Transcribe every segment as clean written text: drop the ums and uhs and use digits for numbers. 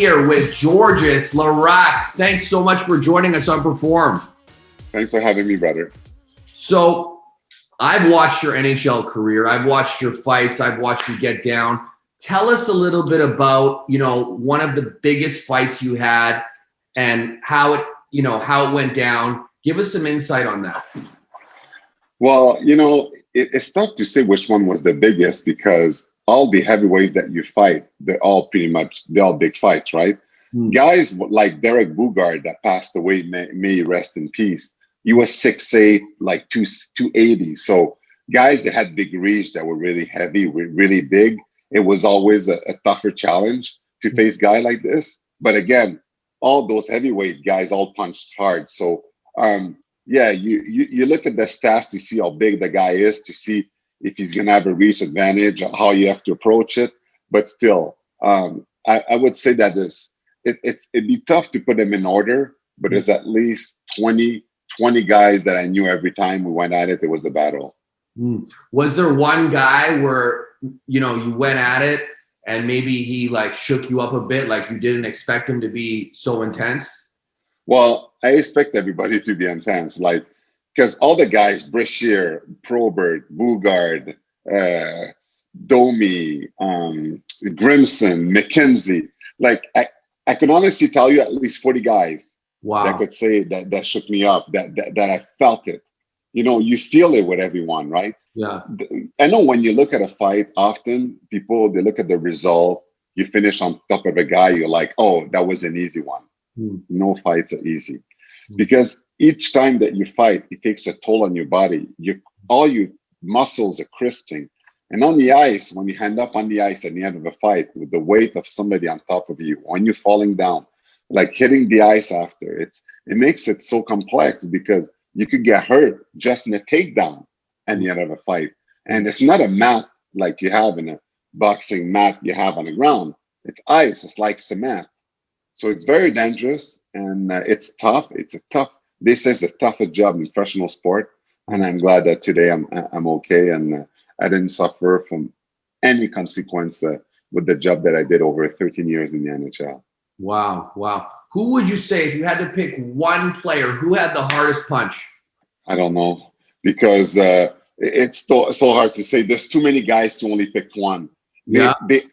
here with Georges Laraque. Thanks so much for joining us on Perform. Thanks for having me, brother. So I've watched your NHL career. I've watched your fights. I've watched you get down. Tell us a little bit about, one of the biggest fights you had and how it went down. Give us some insight on that. Well, it's tough to say which one was the biggest because all the heavyweights that you fight, they're all big fights, right? Guys like Derek Boogaard that passed away, may he rest in peace. He was 6'8", like 280. So guys that had big reach, that were really heavy, were really big. It was always a tougher challenge to face a guy like this. But again, all those heavyweight guys all punched hard. So you look at the stats to see how big the guy is, to see if he's going to have a reach advantage, how you have to approach it. But still, I would say that it'd be tough to put them in order, but there's at least 20 guys that I knew every time we went at it, it was a battle. Was there one guy where, you went at it and maybe he shook you up a bit, like you didn't expect him to be so intense? Well, I expect everybody to be intense, because all the guys, Brashear, Probert, Boogaard, Domi, Grimson, McKenzie, I can honestly tell you at least 40 guys that could say that shook me up, that I felt it. You feel it with everyone, right? Yeah. I know when you look at a fight, often people, they look at the result, you finish on top of a guy, you're like, oh, that was an easy one. No fights are easy. Because each time that you fight, it takes a toll on your body. All your muscles are crisping. And on the ice, when you hand up on the ice at the end of a fight with the weight of somebody on top of you, when you're falling down, hitting the ice after, it makes it so complex because you could get hurt just in a takedown at the end of a fight. And it's not a mat like you have in a boxing mat you have on the ground. It's ice. It's like cement. So it's very dangerous and it's tough. This is the toughest job in professional sport. And I'm glad that today I'm okay and I didn't suffer from any consequence with the job that I did over 13 years in the NHL. Wow. Who would you say, if you had to pick one player, who had the hardest punch? I don't know, because it's so hard to say. There's too many guys to only pick one. They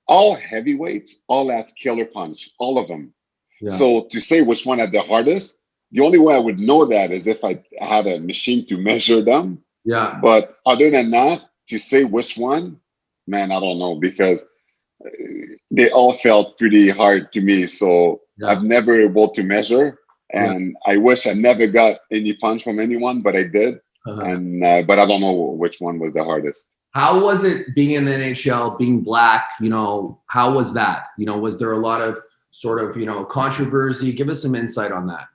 all heavyweights, all have killer punch, all of them. Yeah. So to say which one had the hardest, the only way I would know that is if I had a machine to measure them. Yeah. But other than that, to say which one, man, I don't know, because they all felt pretty hard to me. So I've never able to measure. And I wish I never got any punch from anyone, but I did. And but I don't know which one was the hardest. How was it being in the NHL, being black? How was that? Was there a lot of sort of, controversy? Give us some insight on that.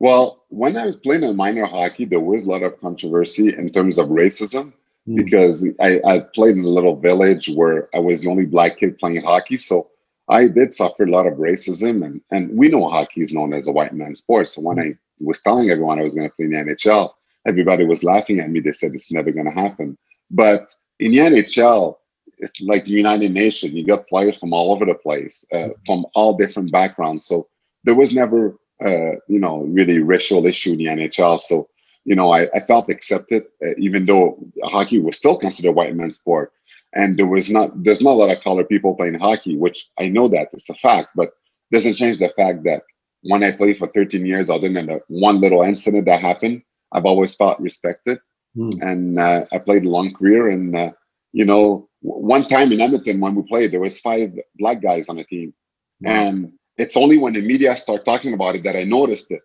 Well, when I was playing in minor hockey, there was a lot of controversy in terms of racism because I played in a little village where I was the only black kid playing hockey. So I did suffer a lot of racism, and we know hockey is known as a white man's sport. So when I was telling everyone I was going to play in the NHL, everybody was laughing at me. They said it's never going to happen. But in the NHL, it's like the United Nations. You got players from all over the place, from all different backgrounds. So there was never, really racial issue in the NHL. So, I felt accepted, even though hockey was still considered a white man's sport. And there's not a lot of colored people playing hockey, which I know that it's a fact, but doesn't change the fact that when I played for 13 years, other than the one little incident that happened, I've always felt respected. And I played a long career. And, one time in Edmonton, when we played, there was 5 black guys on the team. And it's only when the media start talking about it that I noticed it.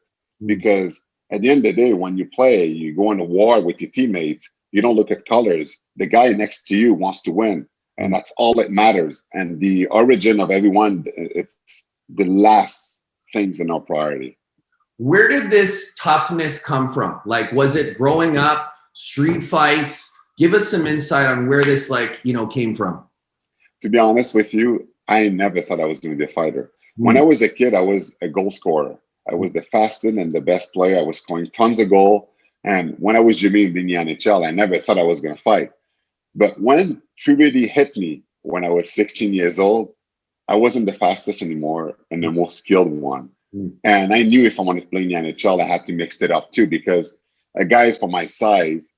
Because at the end of the day, when you play, you go into war with your teammates, you don't look at colors. The guy next to you wants to win. And that's all that matters. And the origin of everyone, it's the last things in our priority. Where did this toughness come from? Was it growing up, street fights? Give us some insight on where this came from. To be honest with you, I never thought I was going to be a fighter. When I was a kid, I was a goal scorer. I was the fastest and the best player. I was scoring tons of goals. And when I was dreaming in the NHL, I never thought I was going to fight. But when puberty hit me when I was 16 years old, I wasn't the fastest anymore and the most skilled one. Mm. And I knew if I wanted to play in the NHL, I had to mix it up too, because a guy for my size,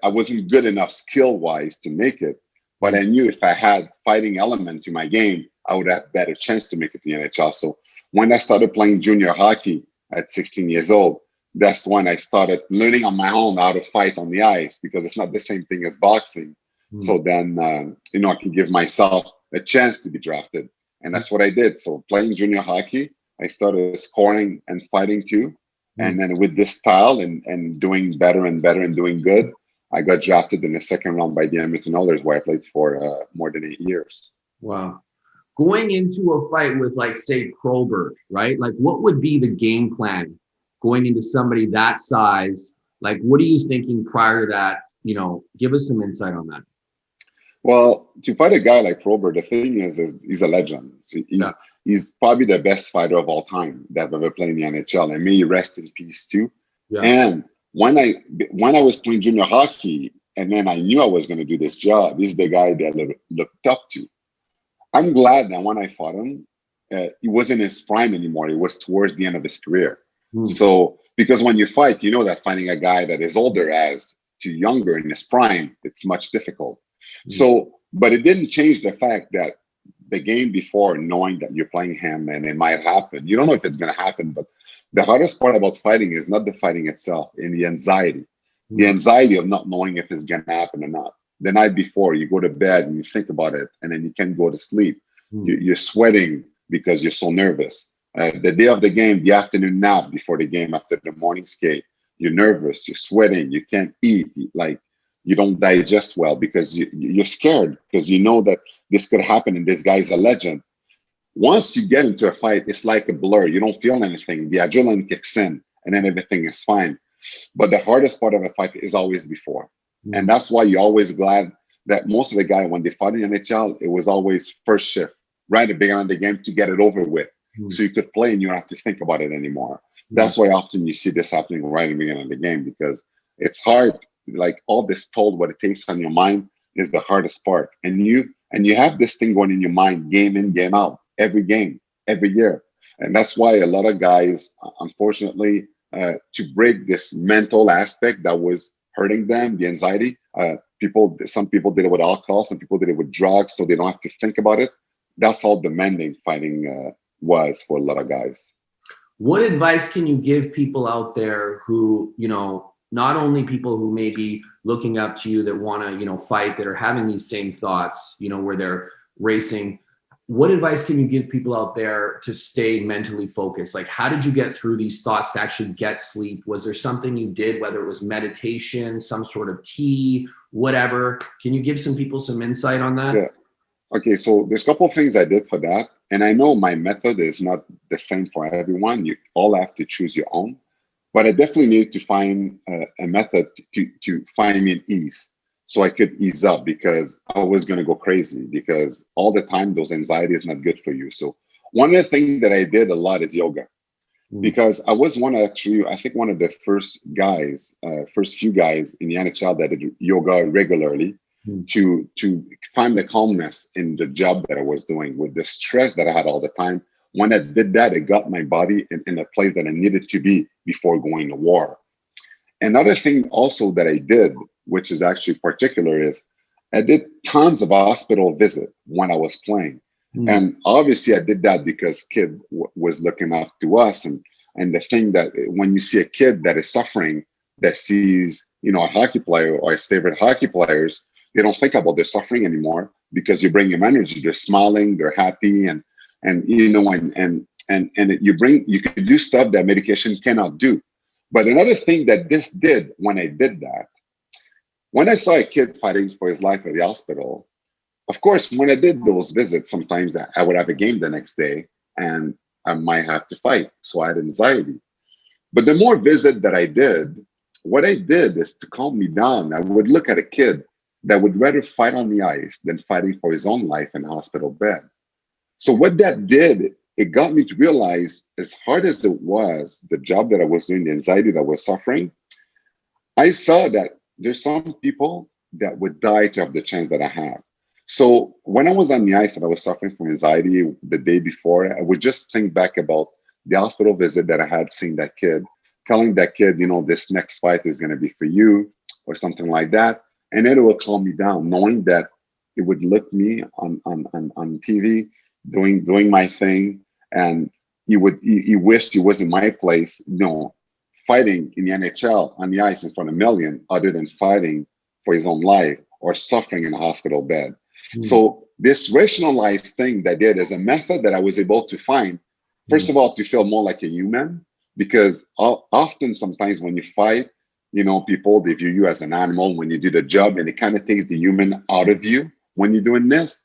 I wasn't good enough skill-wise to make it. But I knew if I had fighting element to my game, I would have better chance to make it to the NHL. So when I started playing junior hockey at 16 years old, that's when I started learning on my own how to fight on the ice, because it's not the same thing as boxing. So then, I can give myself a chance to be drafted. And that's what I did. So playing junior hockey, I started scoring and fighting too. And then with this style and doing better and better and doing good, I got drafted in the second round by the Edmonton Oilers, where I played for more than 8 years. Wow. Going into a fight with, like, say, Proberg, right? Like, what would be the game plan going into somebody that size? Like, what are you thinking prior to that? Give us some insight on that. Well, to fight a guy like Proberg, the thing is he's a legend. He's probably the best fighter of all time that ever played in the NHL, and may he rest in peace too. Yeah. And when I was playing junior hockey, and then I knew I was going to do this job, he's the guy that I looked up to. I'm glad that when I fought him, he wasn't in his prime anymore. He was towards the end of his career. So, because when you fight, you know that finding a guy that is older as to younger in his prime, it's much difficult. So, but it didn't change the fact that the game before, knowing that you're playing him and it might happen, you don't know if it's going to happen, but the hardest part about fighting is not the fighting itself, and the anxiety. The anxiety of not knowing if it's going to happen or not. The night before, you go to bed and you think about it, and then you can't go to sleep. You're sweating because you're so nervous. The day of the game, the afternoon nap before the game, after the morning skate, you're nervous, you're sweating, you can't eat, like you don't digest well because you're scared, because you know that this could happen and this guy's a legend. Once you get into a fight, it's like a blur. You don't feel anything. The adrenaline kicks in and then everything is fine. But the hardest part of a fight is always before. And that's why you're always glad that most of the guys, when they fought in the NHL, it was always first shift, right at the beginning of the game, to get it over with. So you could play and you don't have to think about it anymore. That's why often you see this happening right at the beginning of the game, because it's hard. Like all this told, what it takes on your mind is the hardest part. And you have this thing going in your mind, game in, game out, every game, every year. And that's why a lot of guys, unfortunately, to break this mental aspect that was hurting them, the anxiety, some people did it with alcohol, some people did it with drugs, so they don't have to think about it. That's all demanding fighting was for a lot of guys. What advice can you give people out there who, not only people who may be looking up to you that want to, fight, that are having these same thoughts, where they're racing? What advice can you give people out there to stay mentally focused? Like, how did you get through these thoughts to actually get sleep? Was there something you did, whether it was meditation, some sort of tea, whatever? Can you give some people some insight on that? Yeah. Okay, so there's a couple of things I did for that. And I know my method is not the same for everyone. You all have to choose your own. But I definitely needed to find a method to find me an ease, so I could ease up, because I was going to go crazy, because all the time those anxiety is not good for you. So one of the things that I did a lot is yoga, because I was one of the first few guys in the NHL that did yoga regularly to find the calmness in the job that I was doing, with the stress that I had all the time. When I did that, it got my body in a place that I needed to be before going to war. Another thing also that I did, which is actually particular, is I did tons of hospital visits when I was playing. And obviously I did that because kid was looking up to us. And the thing that when you see a kid that is suffering, that sees, a hockey player or his favorite hockey players, they don't think about their suffering anymore, because you bring them energy. They're smiling, they're happy, and you can do stuff that medication cannot do. But another thing that this did, when I did that, when I saw a kid fighting for his life at the hospital, of course, when I did those visits, sometimes I would have a game the next day and I might have to fight. So I had anxiety. But the more visit that I did, what I did is to calm me down. I would look at a kid that would rather fight on the ice than fighting for his own life in a hospital bed. So what that did, it got me to realize, as hard as it was, the job that I was doing, the anxiety that I was suffering, I saw that there's some people that would die to have the chance that I have. So when I was on the ice and I was suffering from anxiety the day before, I would just think back about the hospital visit that I had seen that kid, telling that kid, this next fight is going to be for you or something like that. And then it would calm me down, knowing that it would look me on TV doing my thing. And he wished he was in my place, fighting in the NHL on the ice in front of a million, other than fighting for his own life or suffering in a hospital bed. So this rationalized thing that I did is a method that I was able to find, first of all, to feel more like a human, because often sometimes when you fight, people, they view you as an animal when you do the job, and it kind of takes the human out of you when you're doing this.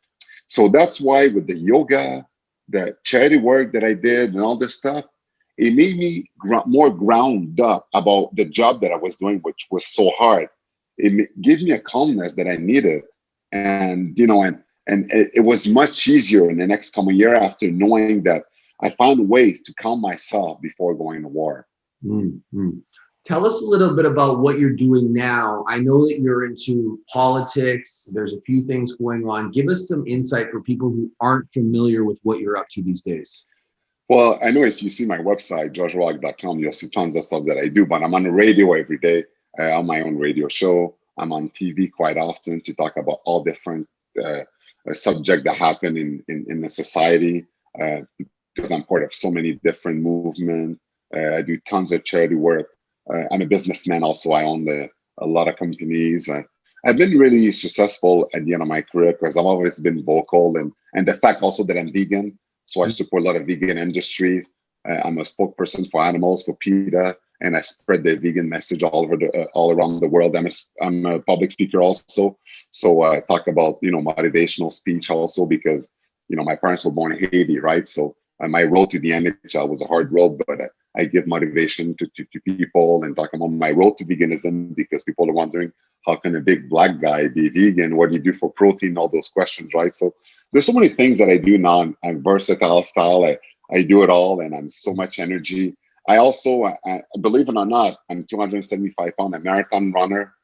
So that's why with the yoga, the charity work that I did and all this stuff, it made me more ground up about the job that I was doing, which was so hard. It gave me a calmness that I needed. And, it was much easier in the next coming year after knowing that I found ways to calm myself before going to war. Mm-hmm. Tell us a little bit about what you're doing now. I know that you're into politics. There's a few things going on. Give us some insight for people who aren't familiar with what you're up to these days. Well, I know if you see my website, joshrock.com, you'll see tons of stuff that I do, but I'm on the radio every day, on my own radio show. I'm on TV quite often to talk about all different subjects that happen in the society, because I'm part of so many different movements. I do tons of charity work. I'm a businessman also. I own a lot of companies. I've been really successful at the end of my career because I've always been vocal, and the fact also that I'm vegan. So I support a lot of vegan industries. I'm a spokesperson for animals, for PETA, and I spread the vegan message all around the world. I'm a public speaker also. So I talk about, motivational speech also because, my parents were born in Haiti, right? So my road to the NHL was a hard road, but I give motivation to people and talk about my road to veganism because people are wondering, how can a big black guy be vegan? What do you do for protein? All those questions, right? So there's so many things that I do now. I'm versatile style. I do it all, and I'm so much energy. I also, believe it or not, I'm 275 pound, a marathon runner.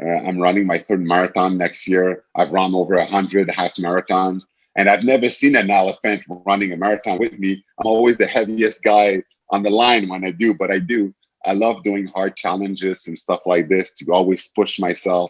I'm running my third marathon next year. I've run over 100 half marathons, and I've never seen an elephant running a marathon with me. I'm always the heaviest guy on the line when I do, but I do. I love doing hard challenges and stuff like this to always push myself.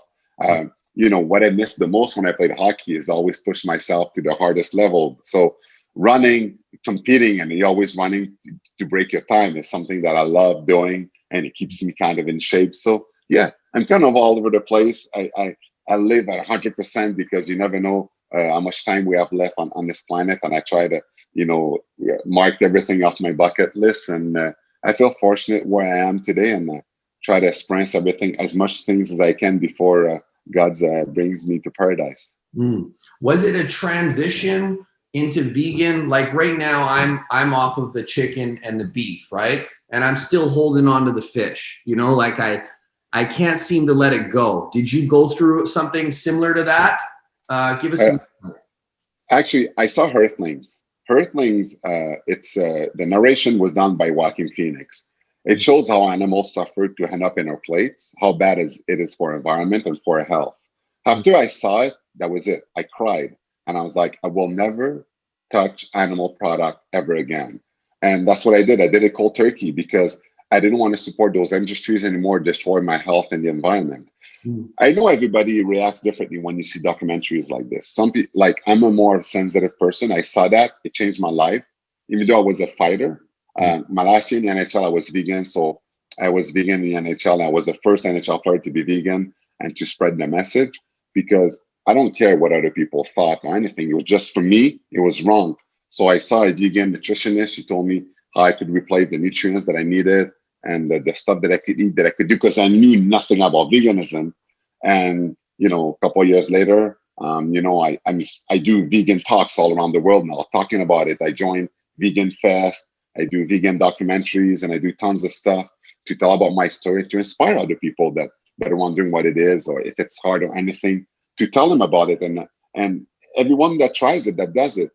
What I miss the most when I played hockey is always push myself to the hardest level. So running, competing, and you're always running to break your time is something that I love doing, and it keeps me kind of in shape. So yeah, I'm kind of all over the place. I live at 100% because you never know how much time we have left on this planet, and I try to mark everything off my bucket list, and I feel fortunate where I am today, and try to experience everything, as much things as I can before God brings me to paradise. Was it a transition into vegan? Like right now, I'm off of the chicken and the beef, right? And I'm still holding on to the fish. Like I can't seem to let it go. Did you go through something similar to that? Give us some. Actually, I saw Earthlings. Earthlings, the narration was done by Joaquin Phoenix. It shows how animals suffer to end up in our plates, how bad it is for environment and for health. After I saw it, that was it. I cried, and I was like, I will never touch animal product ever again. And that's what I did. I did it cold turkey because I didn't want to support those industries anymore, destroy my health and the environment. I know everybody reacts differently when you see documentaries like this. Some people, like, I'm a more sensitive person. I saw that. It changed my life. Even though I was a fighter, my last year in the NHL, I was vegan. So I was vegan in the NHL. I was the first NHL player to be vegan and to spread the message, because I don't care what other people thought or anything. It was just, for me, it was wrong. So I saw a vegan nutritionist. She told me how I could replace the nutrients that I needed and the stuff that I could eat, that I could do, because I knew nothing about veganism. And, a couple of years later, I do vegan talks all around the world now, talking about it. I joined Vegan Fest. I do vegan documentaries, and I do tons of stuff to tell about my story, to inspire other people that are wondering what it is, or if it's hard or anything, to tell them about it. And everyone that tries it, that does it,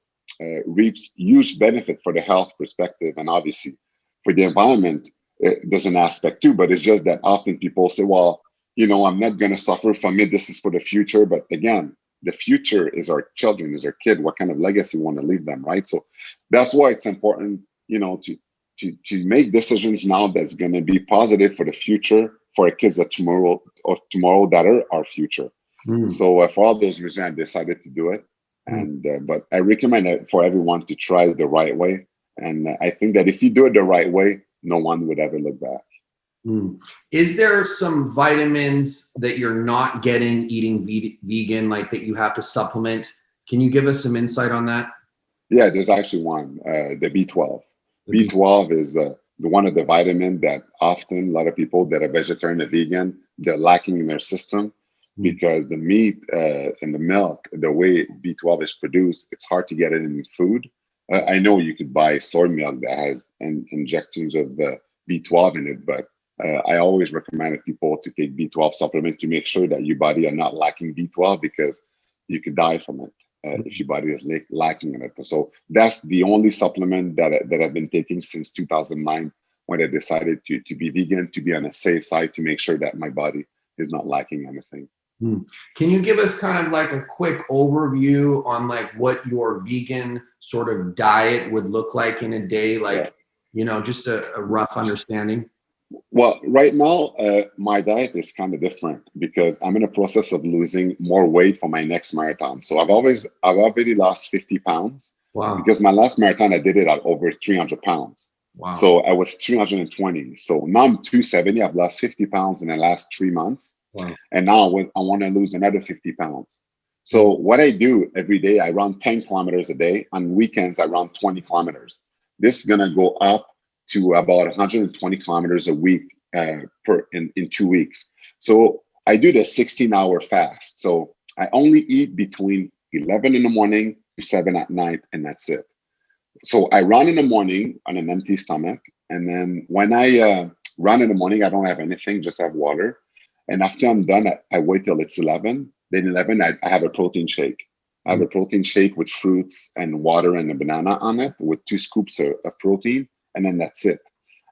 reaps huge benefit for the health perspective, and obviously for the environment. There's an aspect too, but it's just that often people say, well, I'm not going to suffer from it. This is for the future. But again, the future is our children, is our kid. What kind of legacy we want to leave them, right? So that's why it's important, to make decisions now that's going to be positive for the future, for our kids of tomorrow that are our future. So for all those reasons, I decided to do it. And but I recommend it for everyone to try it the right way. And I think that if you do it the right way, no one would ever look back. Is there some vitamins that you're not getting eating vegan, like that you have to supplement? Can you give us some insight on that? Yeah, there's actually one, the B12. B12 is one of the vitamins that often a lot of people that are vegetarian or vegan, they're lacking in their system because the meat and the milk, the way B12 is produced, it's hard to get it in food. I know you could buy soy milk that has injections of the B12 in it, but I always recommend people to take B12 supplement to make sure that your body are not lacking B12 because you could die from it if your body is lacking in it. So that's the only supplement that I've been taking since 2009 when I decided to be vegan, to be on a safe side, to make sure that my body is not lacking anything. Can you give us kind of like a quick overview on like what your vegan sort of diet would look like in a day? Like, just a rough understanding. Well, right now, my diet is kind of different because I'm in the process of losing more weight for my next marathon. So I've already lost 50 pounds. Wow. Because my last marathon, I did it at over 300 pounds. Wow. So I was 320. So now I'm 270. I've lost 50 pounds in the last 3 months. Wow. And now I want to lose another 50 pounds. So what I do every day, I run 10 kilometers a day. On weekends, I run 20 kilometers. This is going to go up to about 120 kilometers a week in 2 weeks. So I do the 16-hour fast. So I only eat between 11 in the morning to 7 at night, and that's it. So I run in the morning on an empty stomach. And then when I run in the morning, I don't have anything, just have water. And after I'm done, I wait till it's 11. Then 11, I have a protein shake. I have a protein shake with fruits and water and a banana on it with 2 scoops of protein. And then that's it.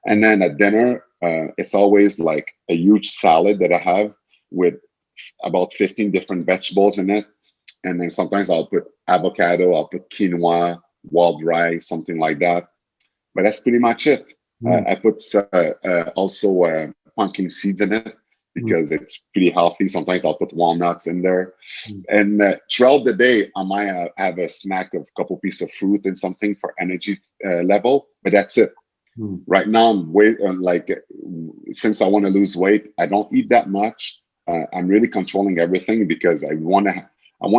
And then at dinner, it's always like a huge salad that I have with about 15 different vegetables in it. And then sometimes I'll put avocado, I'll put quinoa, wild rice, something like that. But that's pretty much it. I put also pumpkin seeds in it because it's pretty healthy. Sometimes I'll put walnuts in there. And throughout the day, I might have a snack of a couple pieces of fruit and something for energy level, but that's it. Right now, I'm since I want to lose weight, I don't eat that much. I'm really controlling everything because I want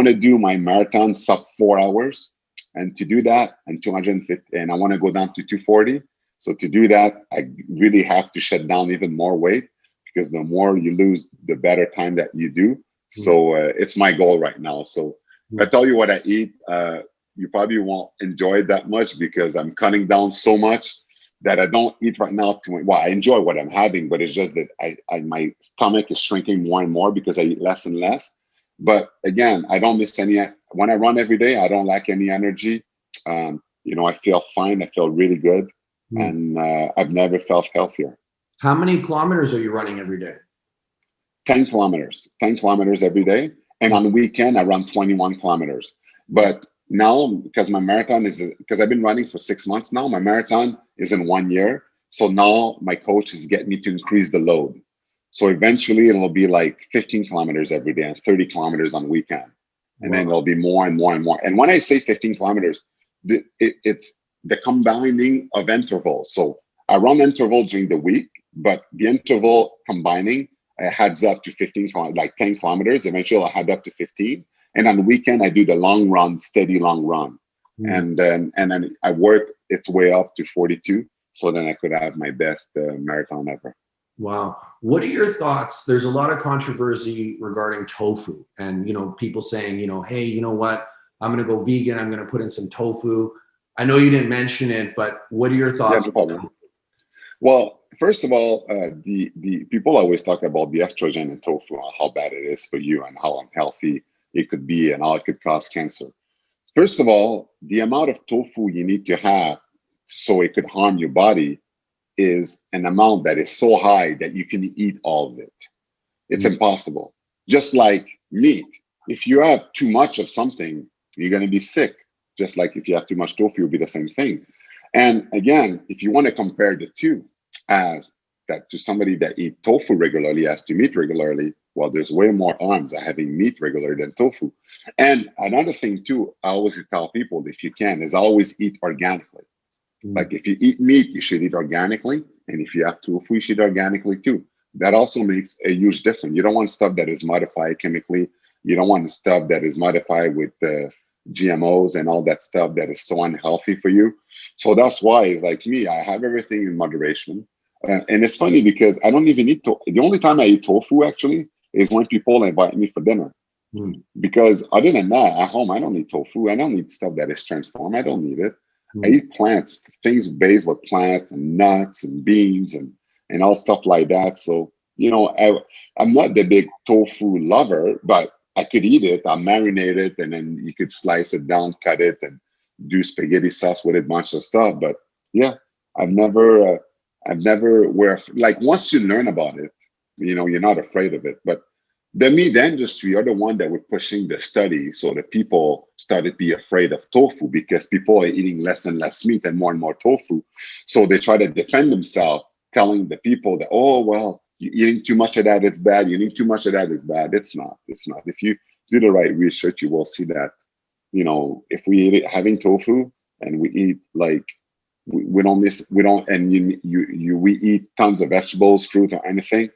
to do my marathon sub 4 hours. And to do that, and 250, and I want to go down to 240. So to do that, I really have to shut down even more weight because the more you lose, the better time that you do. So it's my goal right now. So if I tell you what I eat, you probably won't enjoy it that much because I'm cutting down so much that I don't eat right now. I enjoy what I'm having, but it's just that my stomach is shrinking more and more because I eat less and less. But again, I don't miss any. When I run every day, I don't lack any energy. I feel fine. I feel really good. And I've never felt healthier. How many kilometers are you running every day? 10 kilometers every day. And on the weekend, I run 21 kilometers. But now, because my marathon because I've been running for 6 months now, my marathon is in 1 year. So now my coach is getting me to increase the load. So eventually it'll be like 15 kilometers every day and 30 kilometers on the weekend. And then it'll be more and more and more. And when I say 15 kilometers, it's the combining of intervals. So I run interval during the week, but the interval combining adds up to 15, like 10 kilometers. Eventually I'll add up to 15. And on the weekend, I do the long run, steady long run. And then I work its way up to 42. So then I could have my best marathon ever. Wow. What are your thoughts? There's a lot of controversy regarding tofu and, people saying, hey, you know what? I'm going to go vegan. I'm going to put in some tofu. I know you didn't mention it, but what are your thoughts? Yeah, no problem. Well, first of all, the people always talk about the estrogen in tofu and how bad it is for you and how unhealthy it could be and how it could cause cancer. First of all, the amount of tofu you need to have so it could harm your body is an amount that is so high that you can eat all of it. It's impossible. Just like meat. if you have too much of something, you're going to be sick. Just like if you have too much tofu, it'll be the same thing. And again, if you want to compare the two, as that to somebody that eat tofu regularly as to meat regularly, well, there's way more harms at having meat regular than tofu. And another thing too, I always tell people, if you can, is always eat organically. Like if you eat meat, you should eat organically. And if you have tofu, you should eat organically too. That also makes a huge difference. You don't want stuff that is modified chemically. You don't want stuff that is modified with GMOs and all that stuff that is so unhealthy for you. So that's why it's like me, I have everything in moderation. And it's funny because I don't even eat tofu. The only time I eat tofu actually is when people invite me for dinner. Because other than that, at home, I don't eat tofu. I don't eat stuff that is transformed. I don't need it. I eat plants, things based with plant and nuts and beans and all stuff like that. So, you know, I'm not the big tofu lover, but I could eat it. I'll marinate it, and then you could slice it down, cut it, and do spaghetti sauce with it, a bunch of stuff. But yeah, I've never like once you learn about it, you know, you're not afraid of it. But the meat industry are the one that were pushing the study, so that people started to be afraid of tofu because people are eating less and less meat and more tofu. So they try to defend themselves, telling the people that, oh, well, you're eating too much of that, it's bad. You eating too much of that is bad. It's not. It's not. If you do the right research, you will see that, you know, if we eat it, having tofu and we eat like, we don't miss, we don't, and we eat tons of vegetables, fruit, or anything.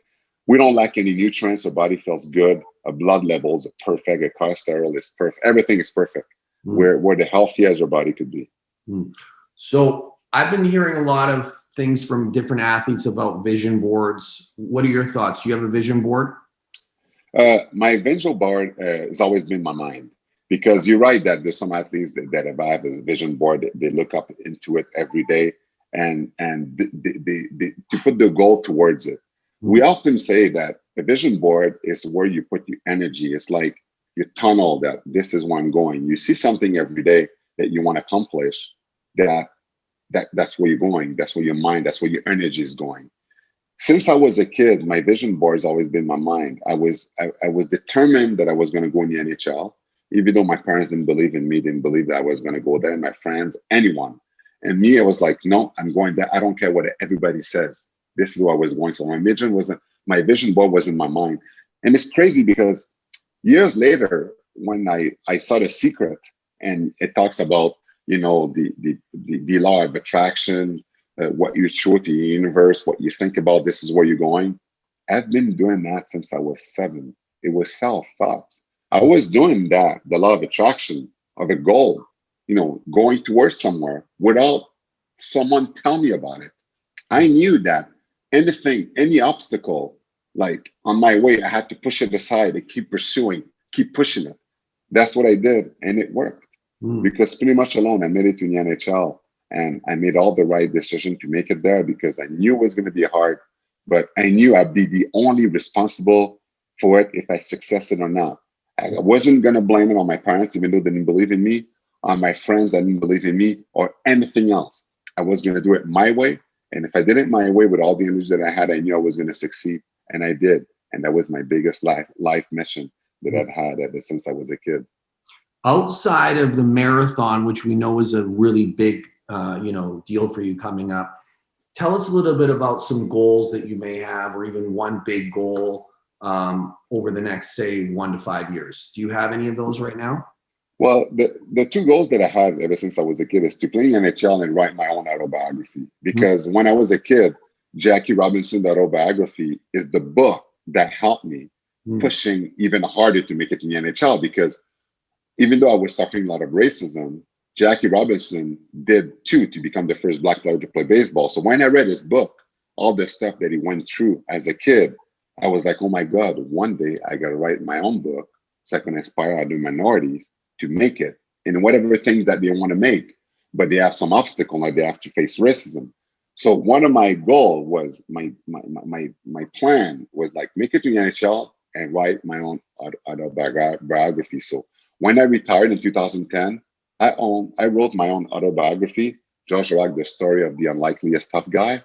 We don't lack any nutrients. Our body feels good. Our blood levels are perfect. Our cholesterol is perfect. Everything is perfect. We're the healthiest our body could be. So I've been hearing a lot of things from different athletes about vision boards. What are your thoughts? Do you have a vision board? My vision board has always been my mind, because you're right that there's some athletes that have a vision board. They look up into it every day and they to put the goal towards it. We often say that a vision board is where you put your energy. It's like your tunnel, that this is where I'm going. You see something every day that you want to accomplish, that's where you're going. That's where your mind, that's where your energy is going. Since I was a kid, my vision board has always been my mind. I was determined that I was going to go in the NHL, even though my parents didn't believe in me, didn't believe that I was going to go there, my friends, anyone. And me, I was like, no, I'm going there. I don't care what everybody says. This is where I was going. So my vision board was in my mind. And it's crazy because years later, when I saw The Secret, and it talks about, you know, the law of attraction, what you show to the universe, what you think about, this is where you're going. I've been doing that since I was 7. It was self-thoughts. I was doing that, the law of attraction of a goal, you know, going towards somewhere without someone tell me about it. I knew that anything, any obstacle, like on my way, I had to push it aside and keep pursuing, keep pushing it. That's what I did, and it worked. Because pretty much alone, I made it to the NHL, and I made all the right decision to make it there because I knew it was going to be hard, but I knew I'd be the only responsible for it if I succeeded or not. I wasn't going to blame it on my parents, even though they didn't believe in me, on my friends that didn't believe in me, or anything else. I was going to do it my way. And if I did it my way with all the energy that I had, I knew I was going to succeed. And I did. And that was my biggest life mission that I've had ever since I was a kid. Outside of the marathon, which we know is a really big deal for you coming up, tell us a little bit about some goals that you may have, or even one big goal over the next, say, 1 to 5 years. Do you have any of those right now? Well, the 2 goals that I had ever since I was a kid is to play in NHL and write my own autobiography. Because when I was a kid, Jackie Robinson's autobiography is the book that helped me pushing even harder to make it in the NHL. Because even though I was suffering a lot of racism, Jackie Robinson did too, to become the first Black player to play baseball. So when I read his book, all the stuff that he went through as a kid, I was like, oh my God, one day I got to write my own book so I can inspire other minorities to make it in whatever thing that they want to make, but they have some obstacle, like they have to face racism. So one of my goal was my plan was like make it to the NHL and write my own autobiography. So when I retired in 2010, I wrote my own autobiography, Josh Rock, the story of the unlikeliest tough guy.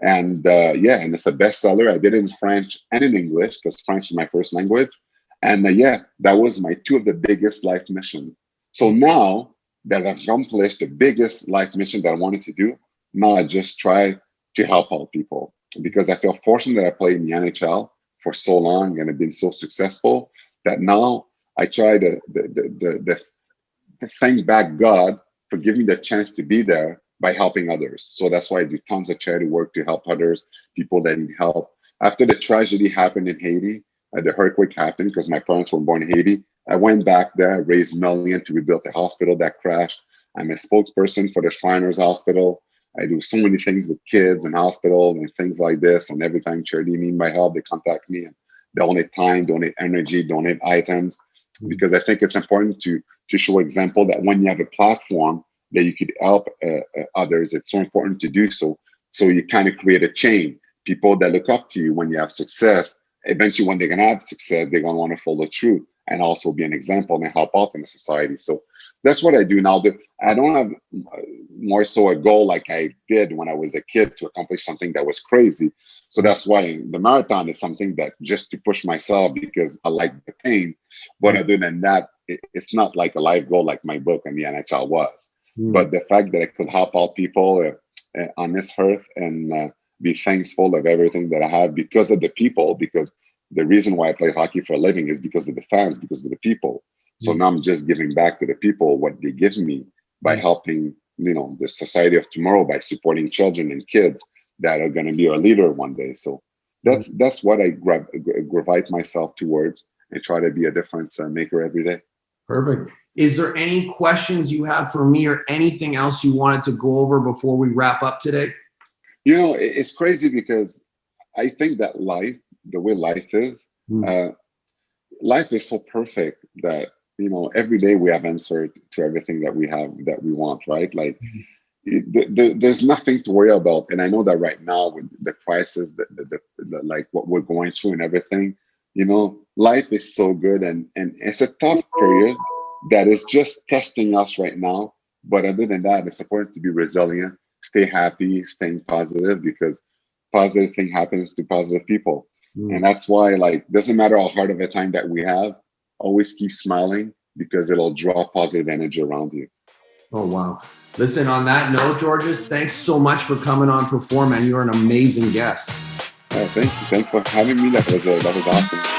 And and it's a bestseller. I did it in French and in English because French is my first language. And yeah, that was my two of the biggest life mission. So now that I've accomplished the biggest life mission that I wanted to do, now I just try to help out people because I feel fortunate that I played in the NHL for so long and have been so successful that now I try to thank back God for giving me the chance to be there by helping others. So that's why I do tons of charity work to help others, people that need help. After the tragedy happened in Haiti, the earthquake happened because my parents were born in Haiti. I went back there, raised millions to rebuild the hospital that crashed. I'm a spokesperson for the Shriners Hospital. I do so many things with kids and hospitals and things like this. And every time charity need my help, they contact me and donate time, donate energy, donate items. Because I think it's important to show example that when you have a platform that you could help others, it's so important to do so. So you kind of create a chain. People that look up to you when you have success, eventually when they're going to have success, they're going to want to follow through and also be an example and help out in the society. So that's what I do now. I don't have more so a goal like I did when I was a kid to accomplish something that was crazy. So that's why the marathon is something that just to push myself because I like the pain. But other than that, it's not like a life goal like my book and the NHL was. But the fact that I could help out people on this earth and be thankful of everything that I have because of the people, because the reason why I play hockey for a living is because of the fans, because of the people. So now I'm just giving back to the people what they give me by helping, the society of tomorrow by supporting children and kids that are going to be a leader one day. So that's what I gravitate myself towards and try to be a difference maker every day. Perfect. Is there any questions you have for me or anything else you wanted to go over before we wrap up today? It's crazy because I think that life, the way life is, life is so perfect that, every day we have answer to everything that we have, that we want, right? Like there's nothing to worry about. And I know that right now with the crisis, like what we're going through and everything, life is so good and it's a tough period that is just testing us right now. But other than that, it's important to be resilient, stay happy, staying positive because positive thing happens to positive people. And that's why, doesn't matter how hard of a time that we have, always keep smiling because it'll draw positive energy around you. Oh, wow. Listen, on that note, Georges, thanks so much for coming on Perform, man. You're an amazing guest. Thank you. Thanks for having me. That was awesome.